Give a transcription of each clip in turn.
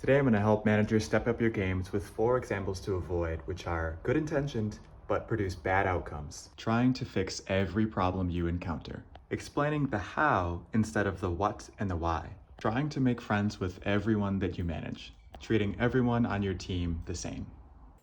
Today I'm going to help managers step up your games with 4 examples to avoid, which are good intentioned but produce bad outcomes. Trying to fix every problem you encounter. Explaining the how instead of the what and the why. Trying to make friends with everyone that you manage. Treating everyone on your team the same.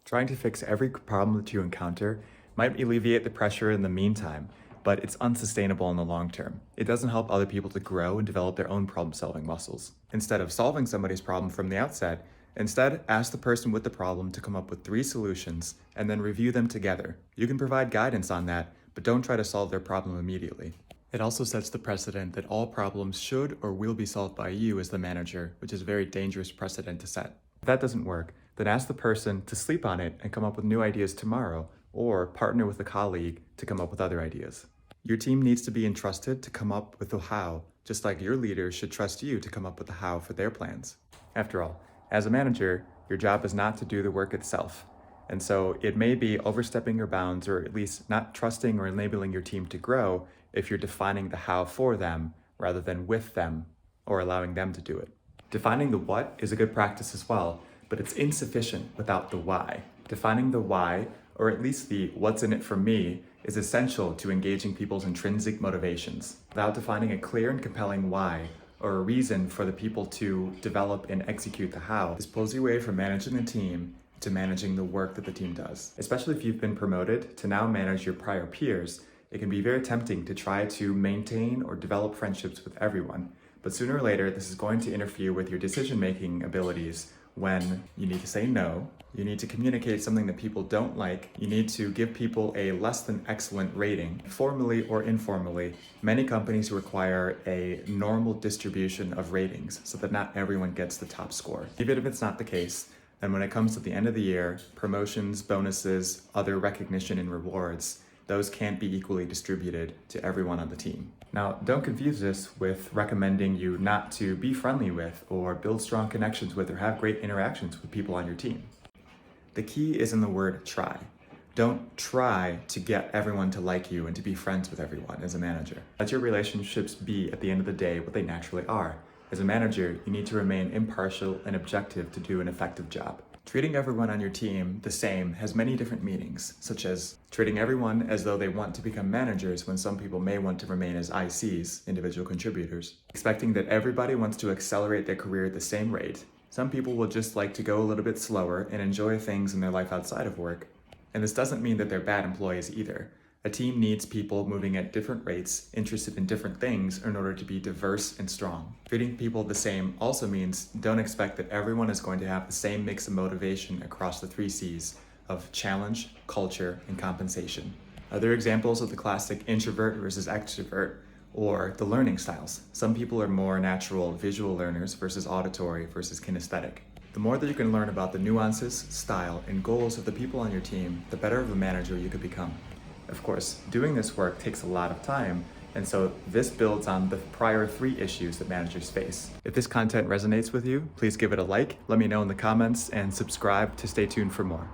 Trying to fix every problem that you encounter might alleviate the pressure in the meantime, but it's unsustainable in the long term. It doesn't help other people to grow and develop their own problem-solving muscles. Instead of solving somebody's problem from the outset, instead ask the person with the problem to come up with 3 solutions and then review them together. You can provide guidance on that, but don't try to solve their problem immediately. It also sets the precedent that all problems should or will be solved by you as the manager, which is a very dangerous precedent to set. If that doesn't work, then ask the person to sleep on it and come up with new ideas tomorrow, or partner with a colleague to come up with other ideas. Your team needs to be entrusted to come up with the how, just like your leaders should trust you to come up with the how for their plans. After all, as a manager, your job is not to do the work itself. And so it may be overstepping your bounds or at least not trusting or enabling your team to grow if you're defining the how for them rather than with them or allowing them to do it. Defining the what is a good practice as well, but it's insufficient without the why. Defining the why, or at least the what's in it for me, is essential to engaging people's intrinsic motivations. Without defining a clear and compelling why, or a reason for the people to develop and execute the how, this pulls you away from managing the team to managing the work that the team does. Especially if you've been promoted to now manage your prior peers, it can be very tempting to try to maintain or develop friendships with everyone. But sooner or later, this is going to interfere with your decision-making abilities when you need to say no, you need to communicate something that people don't like, you need to give people a less than excellent rating. Formally or informally, many companies require a normal distribution of ratings so that not everyone gets the top score. Even if it's not the case, then when it comes to the end of the year, promotions, bonuses, other recognition and rewards, those can't be equally distributed to everyone on the team. Now, don't confuse this with recommending you not to be friendly with or build strong connections with or have great interactions with people on your team. The key is in the word try. Don't try to get everyone to like you and to be friends with everyone as a manager. Let your relationships be, at the end of the day, what they naturally are. As a manager, you need to remain impartial and objective to do an effective job. Treating everyone on your team the same has many different meanings, such as treating everyone as though they want to become managers when some people may want to remain as ICs, individual contributors. Expecting that everybody wants to accelerate their career at the same rate. Some people will just like to go a little bit slower and enjoy things in their life outside of work. And this doesn't mean that they're bad employees either. A team needs people moving at different rates, interested in different things in order to be diverse and strong. Treating people the same also means don't expect that everyone is going to have the same mix of motivation across the 3 C's of challenge, culture, and compensation. Other examples of the classic introvert versus extrovert, or the learning styles. Some people are more natural visual learners versus auditory versus kinesthetic. The more that you can learn about the nuances, style, and goals of the people on your team, the better of a manager you could become. Of course, doing this work takes a lot of time, and so this builds on the prior 3 issues that managers face. If this content resonates with you, please give it a like, let me know in the comments, and subscribe to stay tuned for more.